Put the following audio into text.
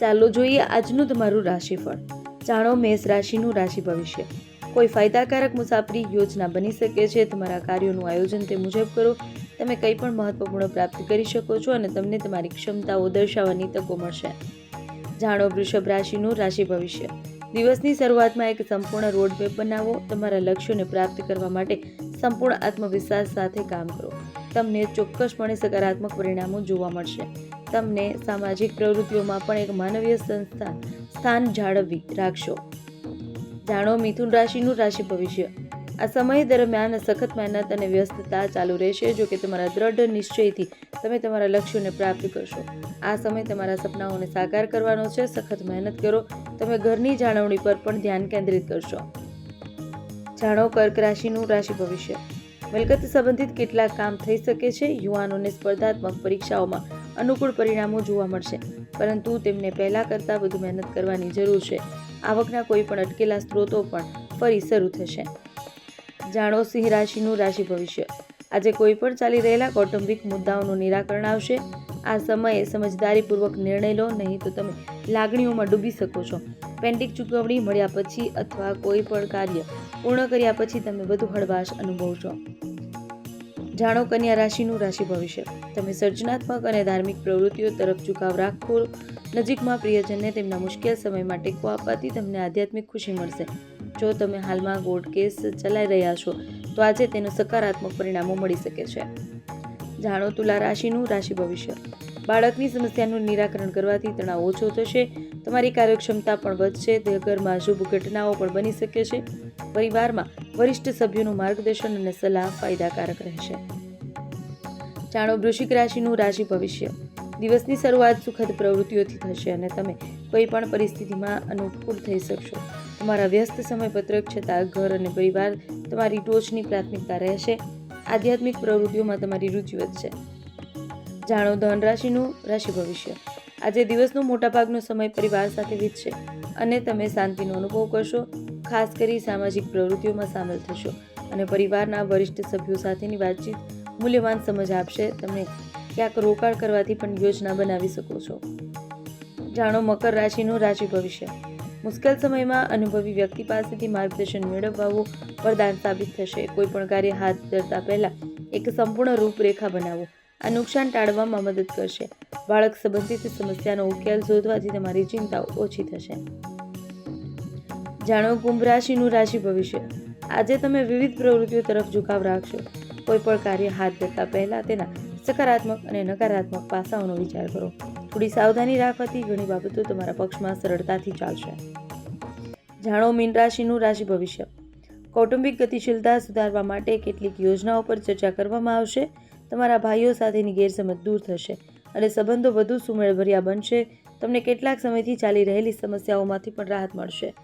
ચાલો જોઈએ આજનું તમારું રાશિફળ. જાણો મેષ રાશિનું રાશિ ભવિષ્ય. કોઈ ફાયદાકારક મુસાફરી યોજના બની શકે છે. તમારા કાર્યોનું આયોજન તે મુજબ કરો. તમે કંઈ પણ મહત્વપૂર્ણ પ્રાપ્તિ કરી શકો છો અને તમને તમારી ક્ષમતાઓ દર્શાવવાની તકો મળશે. જાણો વૃષભ રાશિનું રાશિ ભવિષ્ય. દિવસની શરૂઆતમાં એક સંપૂર્ણ રોડમેપ બનાવો. તમારા લક્ષ્યોને પ્રાપ્ત કરવા માટે સંપૂર્ણ આત્મવિશ્વાસ સાથે કામ કરો. તમને ચોક્કસપણે સકારાત્મક પરિણામો જોવા મળશે. તમને સામાજિક પ્રવૃત્તિઓમાં પણ એક માનવીય સ્થાન જાળવી રાખશો. જાણો મિથુન રાશિનું રાશિ ભવિષ્ય. આ સમય દરમિયાન સખત મહેનત અને વ્યસ્તતા ચાલુ રહેશે. જો કે તમારા દ્રઢ નિશ્ચયથી તમે તમારા લક્ષ્યોને પ્રાપ્ત કરશો. આ સમય તમારા સપનાઓને સાકાર કરવાનો છે. સખત મહેનત કરો. તમે ઘરની જાળવણી પર પણ ધ્યાન કેન્દ્રિત કરશો. જાણો કર્ક રાશિનું રાશિ ભવિષ્ય. મિલકત સંબંધિત કેટલાક કામ થઈ શકે છે. યુવાનોને સ્પર્ધાત્મક પરીક્ષાઓમાં અનુકૂળ પરિણામો જોવા મળશે, પરંતુ તેમને પહેલા કરતાં વધુ મહેનત કરવાની જરૂર છે. આવકના કોઈ પણ અટકેલા સ્ત્રોતો પણ ફરી શરૂ થશે. જાણો સિંહ રાશિનું રાશિ ભવિષ્ય. આજે કોઈ પણ ચાલી રહેલા કૌટુંબિક મુદ્દાઓનું નિરાકરણ આવશે. આ સમયે સમજદારીપૂર્વક નિર્ણય લો, નહીં તો તમે લાગણીઓમાં ડૂબી શકો છો. પેન્ડિંગ ચૂકવણી મળ્યા પછી અથવા કોઈ પણ કાર્ય પૂર્ણ કર્યા પછી તમે વધુ હળવાશ અનુભવશો. જાણો કન્યા રાશિનું રાશિ ભવિષ્ય. તમે સર્જનાત્મક અને ધાર્મિક પ્રવૃત્તિઓ તરફ ઝુકાવ રાખો. નજીકમાં પ્રિયજનને તેમના મુશ્કેલ સમયમાં ટેકો આપવાથી તમને આધ્યાત્મિક ખુશી મળશે. જો તમે હાલમાં કોર્ટ કેસ ચલાવી રહ્યા છો તો આજે તેનું સકારાત્મક પરિણામો મળી શકે છે. જાણો તુલા રાશિનું રાશિ ભવિષ્ય. બાળકની સમસ્યાનું નિરાકરણ કરવાથી તણાવ ઓછો થશે. તમારી કાર્યક્ષમતા પણ વધશે. ઘરમાં શુભ ઘટનાઓ પણ બની શકે છે. પરિવારમાં વરિષ્ઠ સભ્યોનું માર્ગદર્શન અને સલાહ ફાયદાકારક રહેશે. જાણો વૃશ્ચિક રાશિનું રાશિ ભવિષ્ય. દિવસની શરૂઆત સુખદ પ્રવૃત્તિઓથી થશે અને તમે કોઈ પણ પરિસ્થિતિમાં અનુકૂળ થઈ શકશો. તમારા વ્યસ્ત સમયપત્રક છતાં ઘર અને પરિવાર તમારી ટોચની પ્રાથમિકતા રહેશે. આધ્યાત્મિક પ્રવૃત્તિઓમાં તમારી રુચિ વધશે. જાણો ધન રાશિનું રાશિ ભવિષ્ય. આજે દિવસનો મોટાભાગનો સમય પરિવાર સાથે વીતશે અને તમે શાંતિનો અનુભવ કરશો. ખાસ કરી સામાજિક પ્રવૃત્તિઓમાં સામેલ થશો અને પરિવારના વરિષ્ઠ સભ્યો સાથેની વાતચીત મૂલ્યવાન સમજ આપશે. તમે ક્યાંક રોકાણ કરવાથી પણ યોજના બનાવી શકો છો. જાણો મકર રાશિનું રાશિ ભવિષ્ય. મુશ્કેલ સમયમાં અનુભવી વ્યક્તિ પાસેથી માર્ગદર્શન મેળવવું વરદાન સાબિત થશે. કોઈ પણ કાર્ય હાથ ધરતા પહેલા એક સંપૂર્ણ રૂપરેખા બનાવો. આ નુકસાન ટાળવામાં મદદ કરશે. બાળક સંબંધિત સમસ્યાનો ઉકેલ શોધવાથી તમારી ચિંતાઓ ઓછી થશે. જાણો કુંભ રાશિનું રાશિ ભવિષ્ય. આજે તમે વિવિધ પ્રવૃત્તિઓ તરફ ઝુકાવ રાખશો. કોઈ પણ કાર્ય હાથ ધરતા પહેલા તેના સકારાત્મક અને નકારાત્મક પાસાઓનો વિચાર કરો. થોડી સાવધાની રાખવાથી ઘણી બાબતો તમારા પક્ષમાં સરળતાથી ચાલશે. જાણો મીન રાશિનું રાશિ ભવિષ્ય. કૌટુંબિક ગતિશીલતા સુધારવા માટે કેટલીક યોજનાઓ પર ચર્ચા કરવામાં આવશે. તમારા ભાઈઓ સાથેની ગેરસમજ દૂર થશે અને સંબંધો વધુ સુમેળભર્યા બનશે. તમને કેટલાક સમયથી ચાલી રહેલી સમસ્યાઓમાંથી પણ રાહત મળશે.